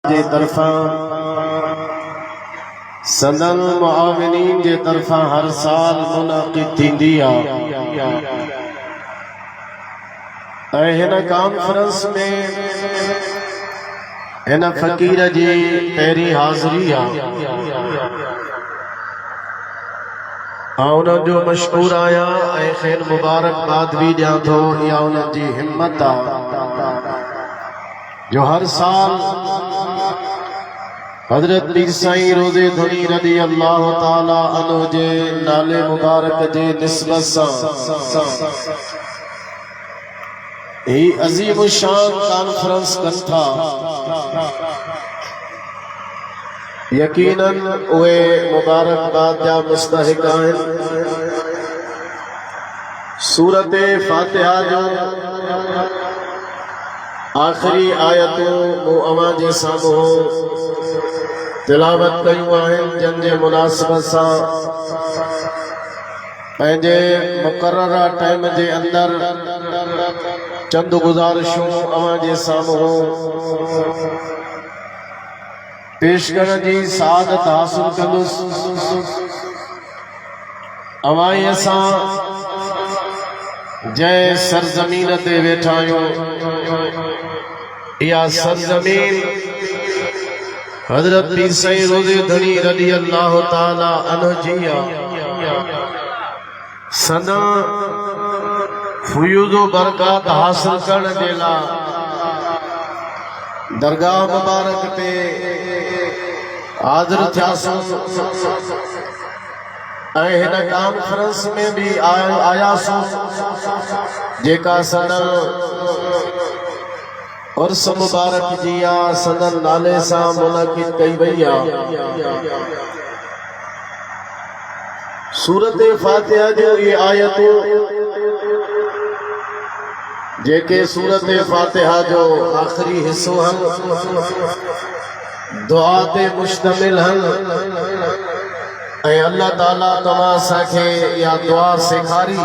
जे तरफा सदन मुआविनीन जे तरफा हर साल मुनाक़िद थींदी आहे। हिन कॉन्फ्रेंस में हिन फ़कीर जी पहिरीं हाज़िरी आहे। उन्हनि जो मशकूर आहियां ऐं ख़ैर मुबारकबाद भी ॾियां थो। इहा उन्हनि जी हिम्मत आहे जो हर साल हजरत पीर साईं रोज़े धनी रज़ी अल्लाह ताला अन्हु जे नाले मुबारक जे निस्बत सां ही अजीम शान कॉन्फ्रेंस कनि था। यकीनन उहे मुबारकबाद जा मुस्तहिक आहिनि। सूरत फातिहा जो आखिरी आयतूं मूं अवां जे साम्हूं तिलावत कयूं आहिनि, जिन जे मुनासिबत सां पंहिंजे मुक़र्रर टाइम जे अंदर चंद गुज़ारिशूं अवां जे साम्हूं पेश करण जी सआदत हासिल कंदुसि। अवां असां जंहिं सरज़मीन ते वेठा आहियूं, इहा सरज़मीन हजरत पीर साईं रोज़े धनी रज़ी अल्लाह ताला अन्हु जी सदा फयूज़ बरक़ात हासिल करण जे लाइ दरगाह मुबारक ते हाज़िर थियासीं ऐं हिन कॉन्फ्रेंस में भी आयासीं जेका सदन उर्स मुबारक जी सदन नाले सां मुनाक़िद कई वई आहे। सूरत फातिहा जो ये आयतूं जेके सूरत फातिहा जो आखिरी हिस्सो दुआ ते मुश्तमिल ऐं अल्लाह ताला तव्हां असांखे इहा दुआ सेखारी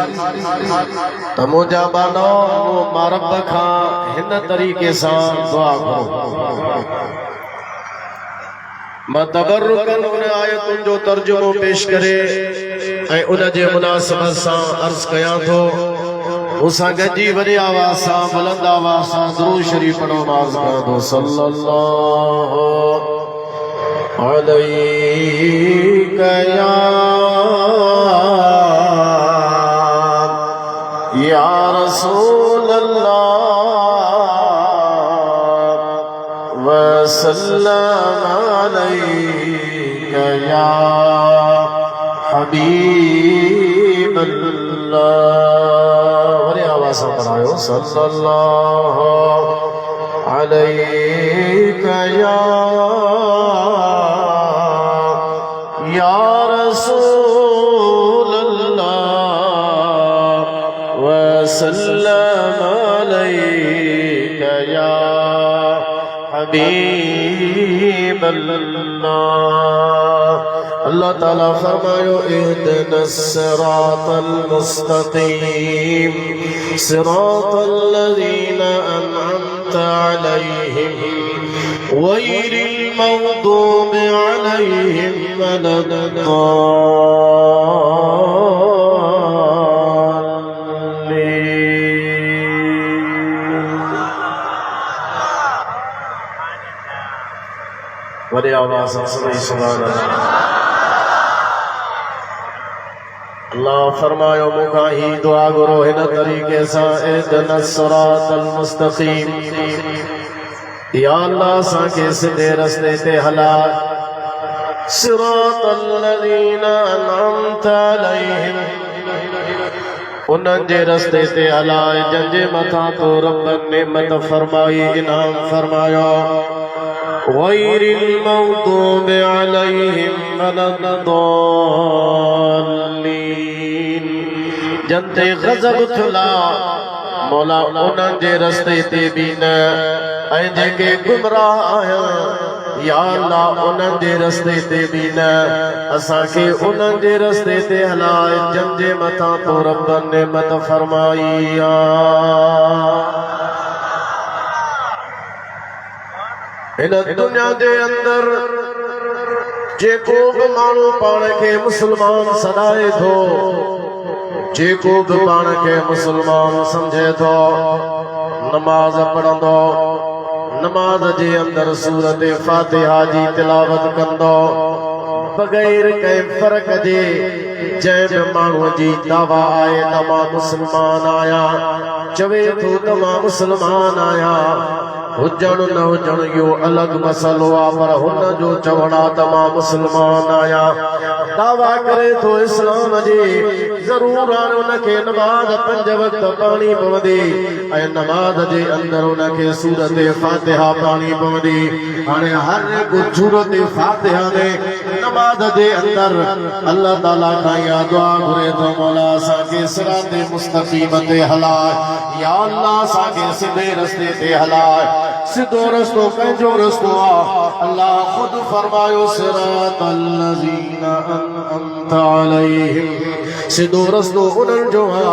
त मुंहिंजा बानो मां रब खां हिन तरीक़े सां दुआ करो। मां तबरुकन उन आयतुनि जो तर्जुमो पेश करे ऐं उन जे मुनासिबत सां अर्ज़ कयां थो। उसां गॾिजी वॾे आवाज़ सां बुलंद आवाज़ सां दुरूद शरीफ़ पढ़ो। आवाज़ करो सल्लल्लाहु अलैका या रसूल अल्लाह व सल्लम अलैका या हबीब अल्लाह। वरी आवाज़ सां पढ़ायो सल्लल्लाहु अलैका या रसूल अल्लाह व सल्लम अलैका या हबीब अल्लाह। अल्लाह ताला फरमायो इहदिनस सिरातल मुस्तकीम सिरातल लज़ीना अनअमता अलैहिम गैरिल मग़दूबि अलैहिम वलद्दाल्लीन। वॾे आवाज़ सां सभई सुभान अल्लाह। अल्लाह फरमायो मूंखां ही दुआ घुरो हिन तरीक़े सां इहदिनस सिरातल मुस्तकीम। या अल्लाह असांखे सिधे रस्ते ते हला। सिरातल लज़ीना अनअमता अलैहिम उन्हनि जे रस्ते ते हला जंहिंजे मथां तो रब नेमत फरमाई इनाम फरमायो। गैरिल मग़दूबि अलैहिम वलद्दाल्लीन जंते गज़ब थुला मौला उन्हनि जे रस्ते ते भी न ऐं जेके गुमराह आहियां या अल्लाह उन्हनि जे रस्ते ते भी न असांखे उन्हनि जे रस्ते ते हलाए जंहिंजे मथां तो रब नेमत फरमाई आहे। इन दुनिया के अंदर जेको भी मानू पान के मुसलमान सदाए थो, जेको भी पान के मुसलमान समझे थो, नमाज पढ़ंदो, नमाज जे अंदर सूरत फातिहा जी तिलावत कंदो बगैर कंहिं फर्क जे। जंहिं माण्हूअ जी दावा आहे त मां मुसलमान आहियां, चवे थो त मां मुसलमान आहियां, हुजण न हुजण इहो अलॻि मसलो आहे, पर हुन जो चवण आहे त मां मुसलमान आहियां, दावा करे थो इस्लाम जे। ज़रूर हाणे हुनखे नमाज़ 5 वक़्त पढ़णी पवंदी ऐं नमाज़ जे अंदरि हुनखे सूरत फातिहा पढ़णी पवंदी। हाणे हर हिकु सूरत फातिहा में नमाज़ जे अंदरि अल्लाह ताला खां इहा दुआ घुरे थो, मौला असांखे सिरात मुस्तक़ीम ते हलाए, या अल्लाह असांखे सिधे रस्ते ते हलाए। सिधो रस्तो कंहिंजो रस्तो आहे? अल्लाह ख़ुद फरमायो सिरातल लज़ीना अनअमत अलैहिम, सिधो रस्तो उन्हनि जो आहे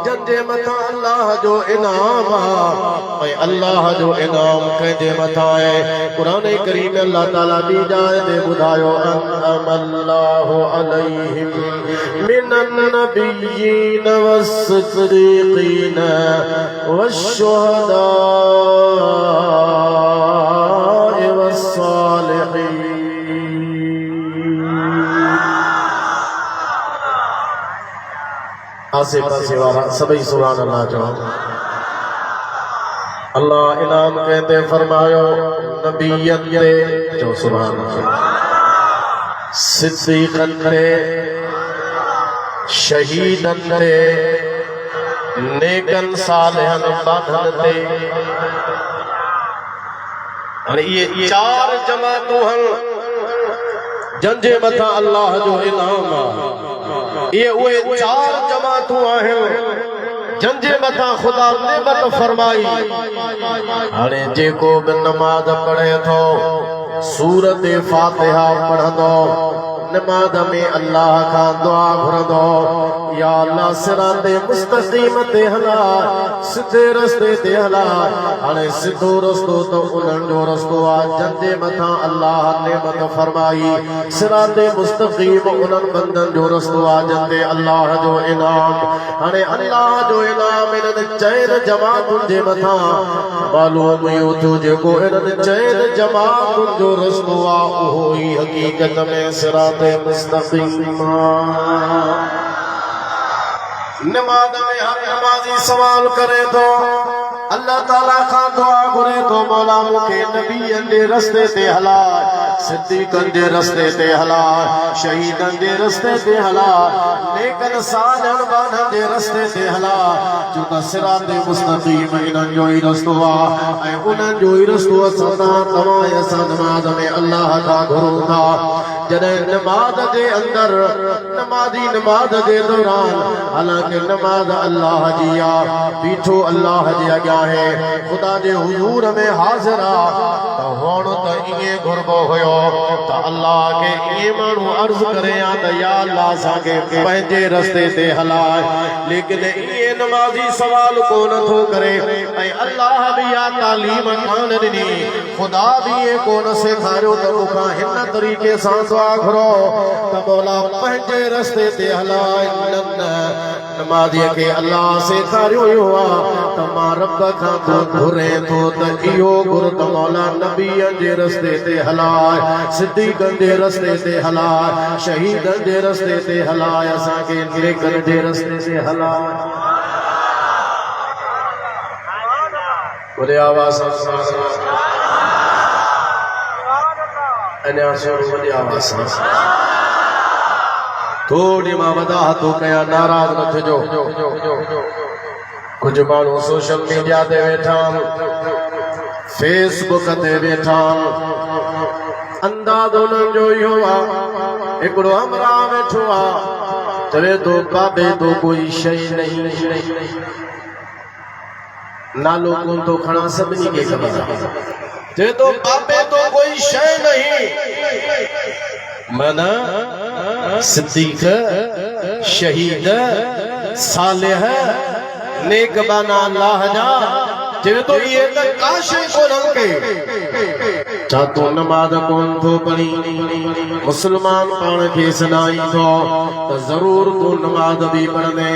जंहिंजे मथां अल्लाह जो इनाम आहे। ऐं अल्लाह जो इनाम कंहिंजे मथां आहे? क़ुरान करीम में अल्लाह ताला ॿी जाइ ते ॿुधायो अनअमल्लाहु अलैहिम मिनन नबिय्यीन वस्सिद्दीक़ीन वश्शुहदा आसे पासे वाला सभी सुभान अल्लाह चओ। अल्लाह इनाम कहते फरमायो नबीयत ते चओ सुभान अल्लाह, सिद्दीक़न ते, शहीदन ते, नेकन सालिहन बाधन ते। हाणे ये 4 जमातूं हन जंहिंजे मथां अल्लाह जो इनाम आहे। ये उहे 4 जमातूं आहिनि जंहिंजे मथां ख़ुदा नेमत फरमाई। हाणे जेको बि नमाज़ पढ़े थो, सूरत फातिहा पढ़ंदो, नमाज़ में अल्लाह खां दुआ घुरंदो, या अल्लाह सिरात मुस्तक़ीम ते हलाए, सिधे रस्ते ते हलाए। हाणे सिधो रस्तो त उन्हनि जो रस्तो आहे जंहिंजे मथां अल्लाह नेमत फरमाई। सिरात मुस्तक़ीम उन्हनि बंदनि जो रस्तो आहे जंहिंते अल्लाह जो इनाम। हाणे अल्लाह जो इनाम इन्हनि 4 जमातुनि जे मथां मालूम इहो थियो, जेको इन्हनि 4 जमातुनि जो रस्तो आहे उहो ई हक़ीक़त में सिरात मुस्तक़ीम। नमाज़ में हर नमाज़ी सवाल करे तो अल्लाह ताला खां दुआ घुरे तो, मौला मूंखे नबीअनि जे रस्ते ते हलाए, सिद्दीक़नि जे रस्ते ते हलाए, शहीदनि जे रस्ते ते हलाए, नेकन सालिहन बाधन जे रस्ते ते हलाए। जो त सिरात मुस्तक़ीम इन्हनि जो ई रस्तो आहे ऐं उन्हनि जो ई रस्तो असां तव्हां असां नमाज़ में अल्लाह खां घुरूं था। जॾहिं नमाज़ जे अंदरि नमाज़ी नमाज़ जे दौरान, हालांकि नमाज़ अल्लाह जी आहे, बीठो अल्लाह जे अॻियां है, ख़ुदा जे हुज़ूर में हाज़िर आहे, त हुअण त ईअं घुरबो हुयो त अल्लाह खे ईअं माण्हू अर्ज़ करे या त या अल्लाह असांखे पंहिंजे रस्ते ते हलाए। लेकिन ईअं नमाज़ी सवाल को नथो करे ऐं अल्लाह बि इहा तालीम कान ॾिनी, ख़ुदा बि इएं कोन सेखारियो त मूंखां हिन तरीक़े सां दुआ घुरो त मौला पंहिंजे रस्ते ते हलाए। नमाज़ीअ खे अल्लाह सेखारियो हुयो आहे त मां रब खां घुरे थो त इहो घुर त मौला नबीअनि जे रस्ते ते हलाए, सिद्दीक़नि जे रस्ते ते हलाए, शहीदनि जे रस्ते ते हलाए, असांखे नेकनि जे रस्ते ते हलाए। बोले आवाज़ अञा वॾी आवाज़ सां थोड़ी मां वदाहतूं कयां, नाराज़ न थिजो। कुछ माण्हू सोशल मीडिया ते वेठा, फेसबुक ते वेठा, अंदाज़ उन्हनि जो इहो आहे, हिकिड़ो हमरा वेठो आहे, चवे तो बाबे तो कोई शइ नहीं, नालो कोन तो खणा, सभिनी खे ख़बर आहे, चवे तो बाबे तो कोई शइ नहीं, माना सिद्दीक़, शहीद, सालिह, नेक बाना अल्लाह जा चवे तो ये त काशे कोन के चा तो नमाज कोन तो पढ़ी मुसलमान पाण खे सनाई थो त जरूर तू नमाज भी पढ़ने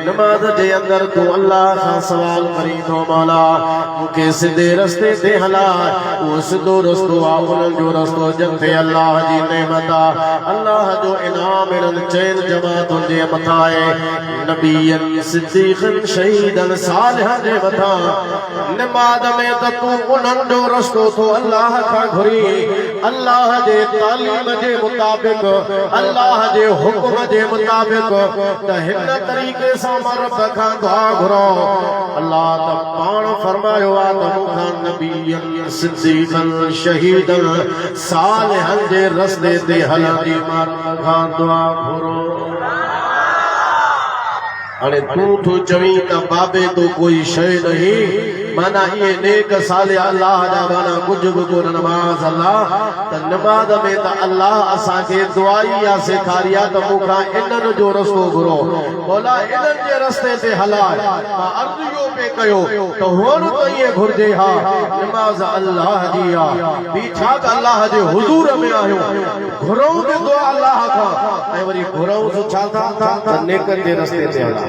नमाज जे अंदर तू अल्लाह का सवाल करी थो मौला मुखे सिधे रस्ते ते हला वो सिधो रस्तो आ उन जो रस्तो जंते अल्लाह जी नेमत अल्लाह जो इनाम इन चैन जमातुन जे मथा है नबियन सिद्दीकन शहीदन सालिहन जे मथा नमाज में त तू उन जो रस्तो तो अल्लाह का घुरी अल्लाह जे तालीम जे मुताबिक अल्लाह जे हुक्म जे मुताबिक त हिन तरीके से रब का दुआ घुरो अल्लाह त पाण फरमायो आ त मुखा नबियन सिद्दीकन शहीदन सालिहन जे रस्ते ते हलंदी मार का दुआ घुरो अरे तू चवी त बाबे तो कोई शय नहीं माना ये नेक साले अल्लाह जा माना कुछ भी को नमाज अल्लाह त नमाज में त अल्लाह असा के दुआई या सिखारिया त मुखा इनन जो रस्तो घुरो बोला इनन जे रस्ते ते हला अर्जियो पे कयो तो होन तो ये घुरजे हा नमाज अल्लाह जी आ पीछा त अल्लाह जे हुजूर में आयो घुरो के दुआ अल्लाह का ऐ वरी घुरो सो छा था नेक जे रस्ते ते हला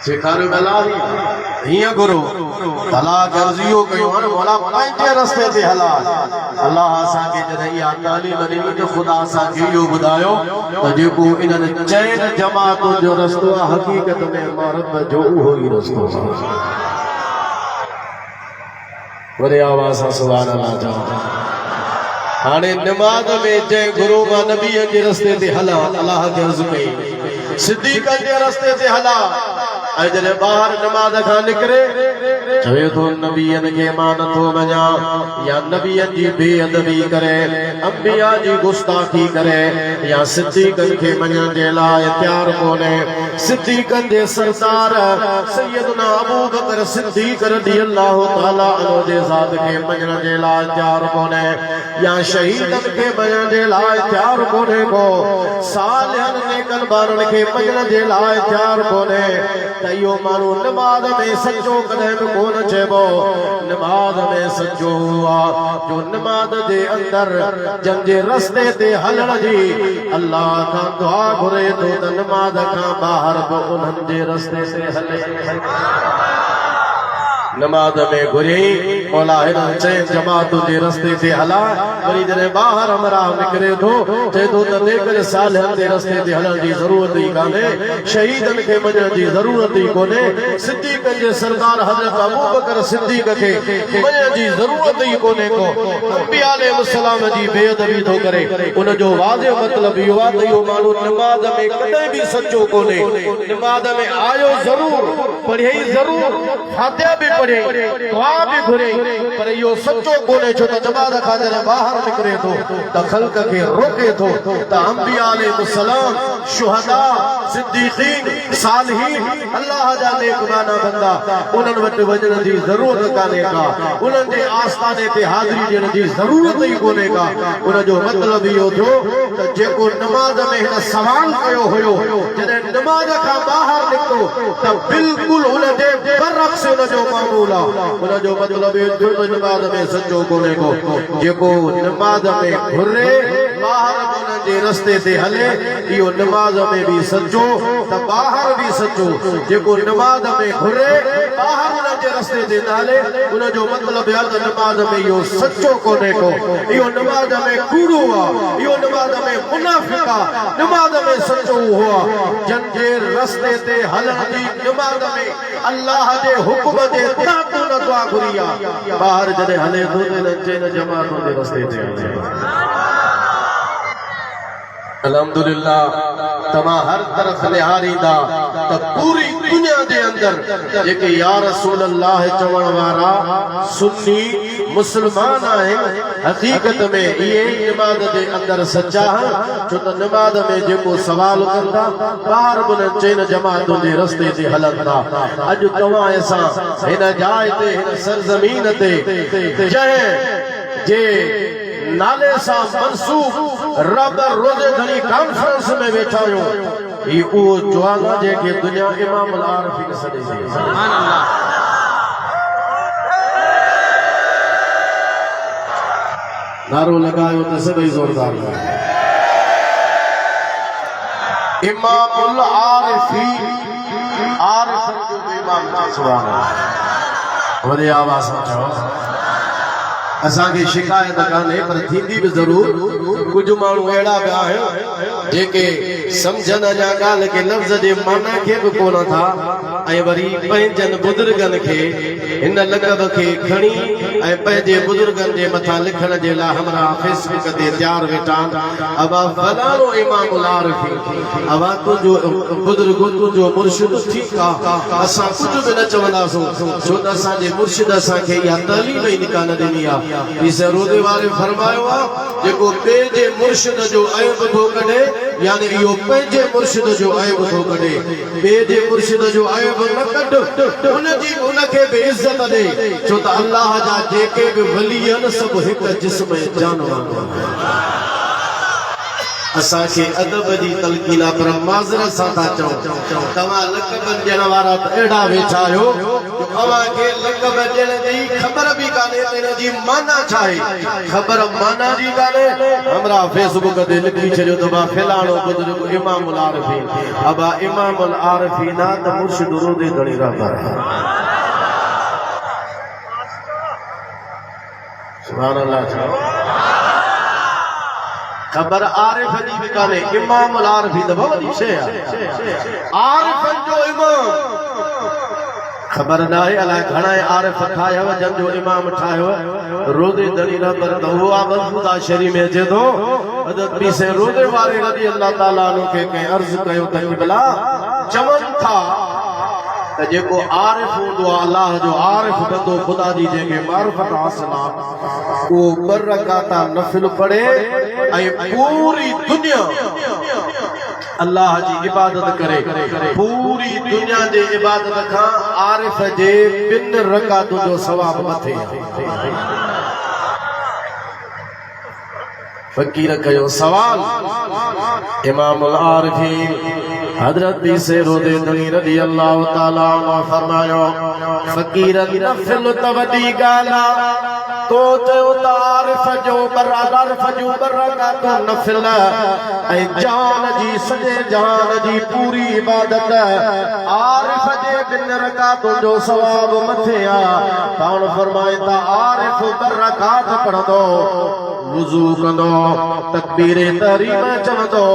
सिखारो गलावी हिया गुरु भला गर्जियो कयो हर भला पंहिंजे रस्ते ते हला अल्लाह असा के जदई आ तालीम ॾिनी त खुदा असा के यो ॿुधायो त जेको इन्हनि चैन जमात जो रस्तो आहे हकीकत में मरद जो उहो ई रस्तो आहे वरे आवाज़ सां सुभान अल्लाह चओ हाणे नमाज में जंहिं गुरु मां नबी जे रस्ते ते हला अल्लाह के अर्ज़ कई सिद्दीक़ जे रस्ते ते हला ऐं जॾहिं ॿाहिरि नमाज खां निकिरे चवे थो नबियन खे मां नथो मञा या नबियन जी बेअदबी करे अंबिया जी गुस्ताखी करे या सिद्दीक़न खे मञण जे लाइ तयार कोन्हे सिद्दीक़न जे सरदार सैयदना अबू बकर सिद्दीक़ रज़ियल्लाहु तआला अन्हु जे ज़ात खे मञण जे लाइ तयार कोन्हे या शहीदन खे मञण जे लाइ तयार कोन्हे को सालिहन नेकन ॿारनि खे मञण जे लाइ तयार कोन्हे त इहो माण्हू नमाज में सचो कॾहिं बि कोन चइबो नमाज में सचो आहे जो नमाज जे अंदर जंहिंजे रस्ते ते हलण जी अल्लाह खां दुआ घुरे थो त नमाज खां ॿाहिरि बि उन्हनि जे रस्ते ते हले नमाज में घुरी मौला हिन चैन जमात जे रस्ते ते हला वरी जॾहिं ॿाहिरि अमराह निकिरे थो चए थो त नेक सालिहन जे रस्ते ते हलण जी ज़रूरत ई कान्हे शहीदन खे मञण जी ज़रूरत ई कोन्हे सिद्दीक़न जे सरदार हज़रत अबू बकर सिद्दीक़ खे मञण जी ज़रूरत ई कोन्हे को अंबिया अलैहिस्सलाम जी बेअदबी थो करे उन जो वाज़िह मतिलबु इहो आहे त इहो माण्हू नमाज में कॾहिं बि सचो कोन्हे नमाज में आयो ज़रूर पढ़े ज़रूर फातिहा बि दुआ भी घुरे पर यो सच्चो कोने छो त नमाज खां जॾहिं ॿाहिरि निकिरे थो त ख़ल्क़ खे रोके थो त अंबिया अलैहिस्सलाम शुहदा सिद्दीक़ीन सालिहीन अल्लाह जा नेकमाना बंदा उन्हनि वटि वञण जी ज़रूरत कान्हे का उन्हनि जे आस्थाने ते हाज़िरी ॾियण जी ज़रूरत ई कोन्हे का उन जो मतिलबु इहो थियो त जेको नमाज में हिन सवाल कयो हुयो जॾहिं नमाज खां ॿाहिरि निकितो त बिल्कुलु उन जे बरअक्स उन जो मामूल उन जो मतलब नमाज में सच्चो कोने को जेको नमाज में घुरे ॿाहिरि उन जे रस्ते ते हले इहो नमाज में भी सच्चो त ॿाहिरि भी सच्चो जेको नमाज में घुरे ॿाहिरि उन जे रस्ते ते न हले उन जो मतलब आहे त नमाज में इहो सच्चो कोने को इहो नमाज में कूड़ो आहे इहो नमाज में मुनाफ़िक़ आहे नमाज में सच्चो उहो आहे जंहिंजे रस्ते ते हलण जी नमाज में अल्लाह जे हुक्म जे ताक़त न दुआ घुरी आहे ॿाहिरि जॾहिं हले थो त चैन जमात जे रस्ते ते हले अल्हम्दुलिल्लाह तमा हर तरफ निहारींदा त पूरी दुनिया जे अंदर जेके या रसूल अल्लाह चवण वारा सुन्नी मुसलमान आहिनि हकीकत में इहे नमाज जे अंदर सच्चा आहिनि छो त नमाज में जेको सवाल कंदा ॿाहिरि बि चैन जमातुनि जे रस्ते ते हलंदा अॼु तव्हां असां हिन जाइ ते हिन सरज़मीन ते जंहिं जे नाले सां मनसूब रब रोज़े घणी कॉन्फ्रेंस में वेठा आहियूं ये वो ज्वाला जेके दुनिया इमाम अल आरिफीन सदे सुभान अल्लाह नारो लगायो तो सभी जोरदार इमाम अल आरिफीन आरिफन जो इमाम सुभान अल्लाह वॾे आवाज़ सां चओ असांखे शिकायत कान्हे पर थींदी बि ज़रूर कुछ माण्हू अहिड़ा बि आहिनि जेके सम्झनि अञा ॻाल्हि खे लफ़्ज़ जे माना खे बि कोन था ऐं वरी पंहिंजनि बुज़ुर्गनि खे हिन लक़ब खे खणी ऐं पंहिंजे बुज़ुर्गनि जे मथां लिखण जे लाइ हमरा फेसबुक ते तयार वेठा अबा फलाणो इमाम अल आरिफीन अबा तुंहिंजो बुज़ुर्ग तुंहिंजो मुर्शिद ठीकु आहे असां कुझु बि न चवंदासीं छो त असांजे मुर्शिद असांखे इहा तालीम ई निकाल ॾिनी आहे इस रोदे वाले फरमायो जेको पंहिंजे मुर्शिद जो ऐब थो कढे यानी इहो पंहिंजे मुर्शिद जो ऐब थो कढे पंहिंजे मुर्शिद जो ऐब न कढ उनजी उनखे बि इज़त ॾे छो त अल्लाह जा जेके बि वली आहिनि सभु हिकु जिस्म जान वांगुरु असांखे अदब जी तलकीन आहे पर माज़रत सां था चऊं तव्हां लक़ब ॾियण वारा त अहिड़ा वेठा आहियो अव्हांखे लक़ब ॾियण जी ख़बर बि कान्हे त हिन जी माना छा आहे ख़बर माना जी कान्हे हमरा फेसबुक ते लिखी छॾियो त बा फलाणो बुज़ुर्ग इमाम अल आरिफीन अबा इमाम अल आरिफीन त मुर्शिद रोदे धणी रहबर सुभान अल्लाह खबर आरिफ जी भी काने इमाम अल आरिफीन त वॾी शइ आहे आरिफन जो इमाम खबर न आहे अलाए घणा आरिफ ठाहियो जन जो इमाम ठाहियो रोदे दड़ी रहबर त उहो मज़बूता शरी में अचे थो हज़रत पीसे रोदे वारे रज़ी अल्लाह ताला अन्हु खे कंहिं अर्ज़ कयो त क़िबला चवनि था त जेको आरिफ हूंदो आहे अल्लाह जो आरिफ बंदो ख़ुदा जी जंहिंखे मारिफत हासिल आहे उहो ॿ रकाता नफ़िल पढ़े ऐं पूरी दुनिया अल्लाह जी इबादत करे पूरी दुनिया जे इबादत खां आरिफ जे 2 रकातुनि जो सवाब मथे फकीर कयो सवाल इमाम अल आरिफीन हजरत से रोदे दनी रज़ी अल्लाह ताला अन्हु फरमायो फकीर नफ़िल त वॾी ॻाल्हि आहे तो चयो त आरिफ जो आरिफ जो बरकातो नफ़िल ऐं जान जी सॼे जान जी पूरी इबादत आरिफ जे 2 रकातुनि जो सवाब मथे आहे पाण फरमाए त आरिफ बरकात पढ़ंदो वुज़ू कंदो तकबीर तहरीम चवंदो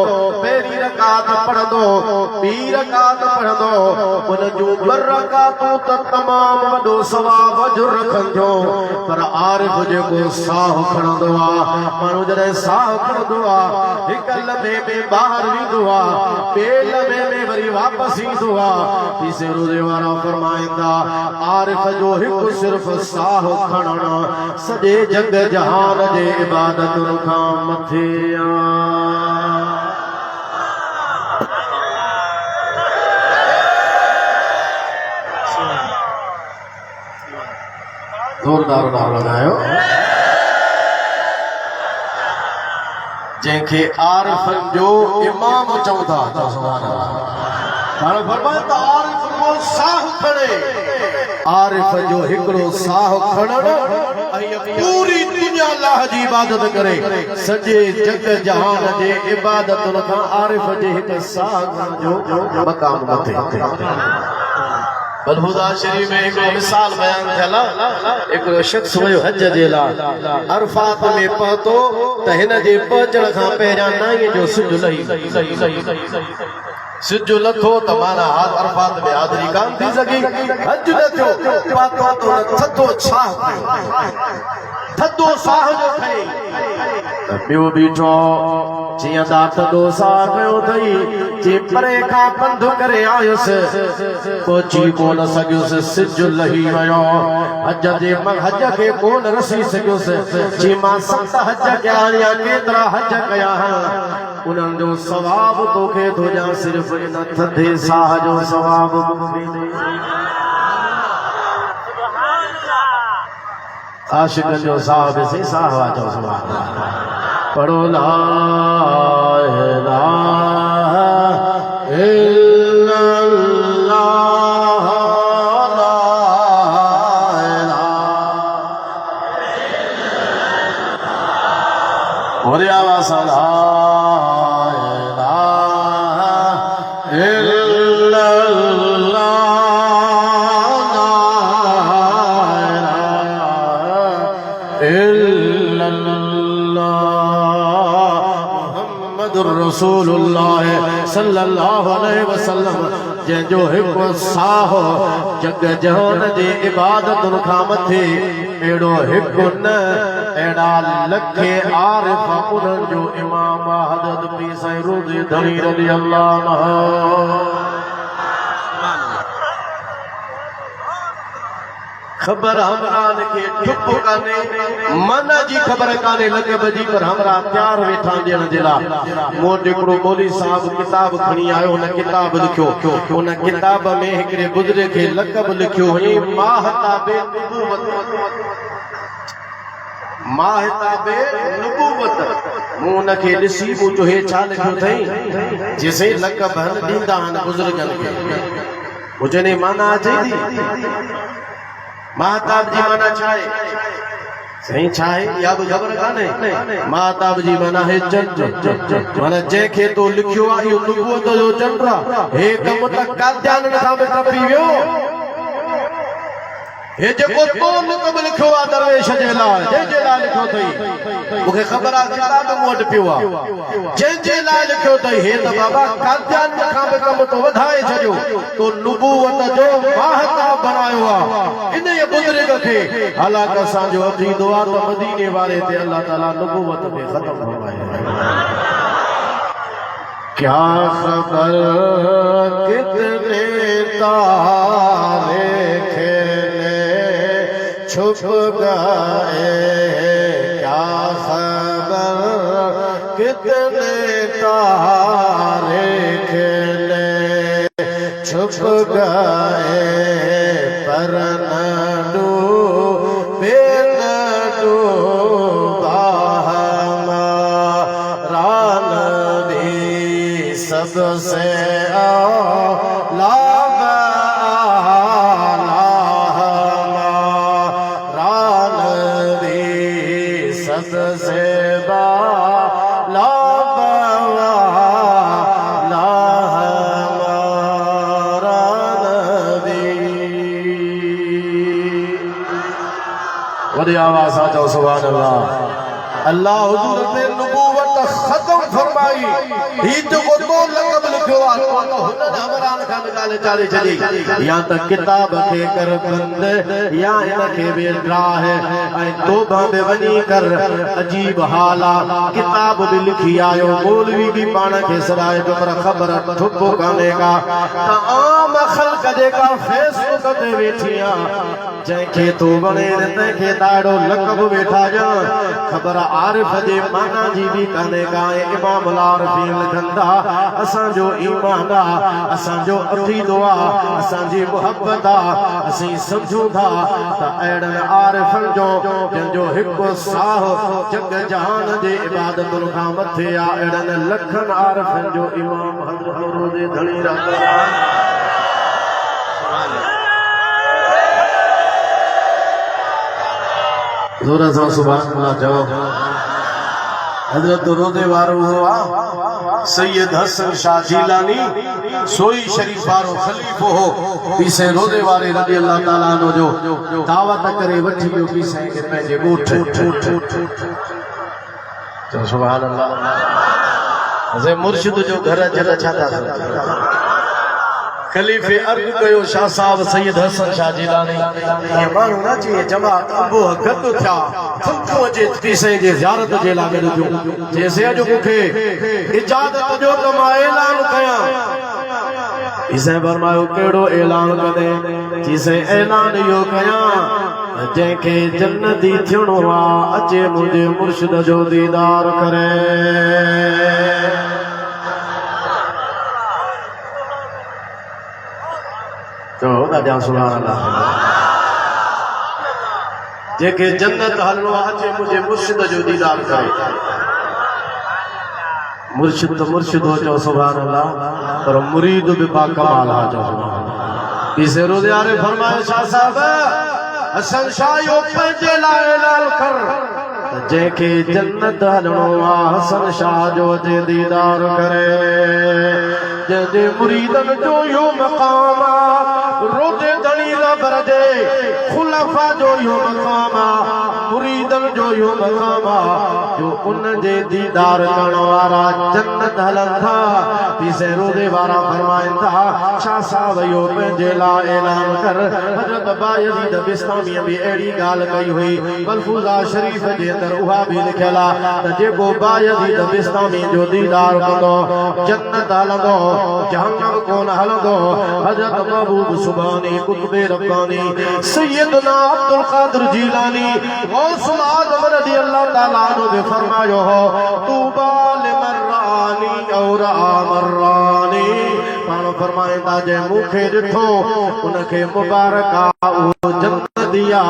पहिरीं रकात पढ़ंदो ॿी रकात पढ़ंदो उन जूं 2 रकातूं त तमामु वॾो सवाब जो रखंदो पर आरिफ जेको साह खणंदो आहे माण्हू जॾहिं साह खणंदो आहे हिकु लम्हे में ॿाहिरि वेंदो आहे ॿिए लम्हे में वरी वापसि ईंदो आहे पीसे रोज़े वारा फरमाईंदा आरिफ जो हिकु सिर्फ़ साह खणणु सॼे जग जहान जे इबादतुनि खां मथे जोरदार नारो लगायो जंहिंखे आरिफन जो इमाम चवंदा सुभान अल्लाह हाणे फरमाए त आरिफ को साह खणे आरिफ जो हिकिड़ो साह खणण ऐं पूरी दुनिया अल्लाह जी इबादत करे सॼे जग जहान जे इबादतुनि खां आरिफ जे हिकु साह जो मक़ाम मथे बलहुदा शरीफ में एक मिसाल बयान थियल एक शख्स वयो हज जे लाइ अरफात में पहुतो त हिन जे पहुचण खां पहिरियां नाईअ जो सिज लही सिज लथो त माना अरफात में हाज़िरी कान थी सघी हज न थियो पातो त थधो छाह थधो साह जो खई त ॿियो बीठो जियां दा थधो साह कयो अथई जे परे खां पंधु करे आयुसि पहुची कोन सघियुसि सिज लही वियो हज खे कोन रसी सघियुसि जे मां 7 हज कया या केतिरा हज कया उन्हनि जो सवाब तोखे थो ॾियां सिर्फ़ इन थधे साह जो सवाब आशिक़नि जो साह बि सही साह वाजो सुभान अल्लाह पढ़ो ला इलाहा इल्लल्लाह ला इलाहा और आवाज़ ला रसूलुल्लाह सल्लल्लाहु अलैहि वसल्लम जंहिंजो हिकु साहो जग जहान जी इबादत खां मथे अहिड़ो हिकु न अहिड़ा लखे आरिफ उन्हनि जो इमाम हज़रत पीर साईं रोज़ी धणी रज़ियल्लाहु अन्हु खबर हमरान के ठुप काने माना जी खबर काने लगे बजी पर हमरा प्यार वेठा ॾियण जे लाइ मूं वटि हिकिड़ो मौलवी साहब किताब खणी आयो हुन किताब लिखियो हुन किताब में हिकिड़े बुज़ुर्ग खे लक़ब लिखियो हुई माहताबे नुबुवत मूं हुनखे ॾिसी मूं चयो हे छा लिखियो अथई जेसे लक़ब ॾींदा आहिनि बुज़ुर्गनि खे हुजने माना अचे थी महताब जी माना छाए सही छाए या भी खबर काने महताब जी माना है चंड माना जंहिंखे तो लिखियो आहे इहो नुबुवत जो चंड हे कम त काद्यान खां बि टपी वियो हे जेको तो लक़ब लिखियो आहे दरवेश जे लाइ जंहिंजे लाइ लिखियो अथई मूंखे ख़बर आहे किताब मूं वटि पियो आहे जंहिंजे लाइ लिखियो अथई हे त बाबा काद्यान खां बि कम तो वधाए छॾियो तो नुबुवत जो महताब बनायो आहे इन बुज़ुर्ग खे हालांकि असांजो अक़ीदो आहे त मदीने वारे ते अल्लाह ताला नुबुवत खे ख़त्म फरमायो क्या खबर कितने तारे छुप गए क्या खबर कितने तारे खिले छुप गए पर न डूबे न डूबा हमारा नबी सबसे आला सबसे बाला हमारा नबी वरी आवाज़ आ जाओ सुभान अल्लाह अल्लाह हुजूर ने नुबुवत खत्म फरमाई ही तो को तो लक़ब लिखियो आ तो हुनन हमरान खां निकाले चाले छॾी या त किताब खे कर बंद या इनखे बि ड्राह ऐं तौबा में वञी कर अजीब हाल आहे किताब भी लिखी आयो मौलवी भी पाण खे सराए जो पर ख़बर ठुप काने का त आम ख़ल्क़ जेका फेसबुक ते वेठी आहे जंहिंखे तो वणे तंहिंखे ॾाढो लक़ब वेठा ॼण ख़बर आरिफ जे माना जी भी काने का इमाम लारफी लिखंदा असांजो ईमान आहे असांजो अक़ीदो आहे असांजी मुहब्बत आहे असीं सम्झूं था त अहिड़नि आरिफनि जो जंहिंजो हिकु साह जग जहान जे इबादतुनि खां मथे आहे अहिड़नि लखनि आरिफनि जो इमाम हज़रत रोज़े धणी ज़ोर सां सुभान अल्लाह चओ हज़रत रोज़े वारो हुआ सैयद हसन शाह जीलानी सोई शरीफ वारो खलीफो हो पीसे रोज़े वारे रज़ी अल्लाह ताला अन्हु जो दावत करे वठी वियो पीसे खे पंहिंजे ॻोठ चओ सुभान अल्लाह हज़े मुर्शिद जो घर जल छा था खलीफे अर्ज़ कयो शाह साहब सैयद हसन शाह जीलानी ये माण्हू न अचे जमात अबो गद थिया फुटो अचे पीसे जे ज़ियारत जे लाइ गॾिजो जैसे अॼु मूंखे इजाज़त जो त मां ऐलान कयां इसे फरमायो कहिड़ो ऐलान कंदे जिसे ऐलान इहो कयां जंहिंखे जन्नती थियणो आहे अचे मुंहिंजे मुर्शिद जो दीदार करे दादा सुभान अल्लाह जेके जन्नत हलनो अचे मुझे मुर्शिद जो दीदार करे मुर्शिद तो मुर्शिद हो चो सुभान अल्लाह पर मुरीद भी बाकमाल हा चो सुभान अल्लाह। इसे रोज़े आरे फरमाए शाह साहब हसन शाह यो पंजे लाए लाल कर जेके जन्नत हलणो आ हसन शाह जो जे दीदार करे जे मुरीदन जो यो मकाम रोज़े धनी ला बरजे खुलफा जो यो मकाम मुरीदन जो यो मकाम जो उन जे दीदार करण वारा जन्नत हलन था। इसे रोज़े वारा फरमाइन था शाह साहब यो पंहिंजे लाइ ऐलान कर हज़रत बायज़ीद बिस्तामी भी अहिड़ी ॻाल्हि कई हुई मलफूज़ा शरीफ़ जे अंदरि उहा बि लिखियल आहे त जेको बायज़ीद बिस्तामी जो दीदार कंदो जन्नत हलंदो जहन्नम कोन हलंदो। हज़रत महबूब सुभानी कुतुबे रब्बानी सैयदना अब्दुल कादिर जीलानी गौसुल आज़म रज़ियल्लाहु ताला अन्हु ने फरमायो हो तूबा लिमन रानी और आमरानी पाण फरमाईंदा जे मूंखे ॾिठो उनखे मुबारक आहे उहो जन्नत दिया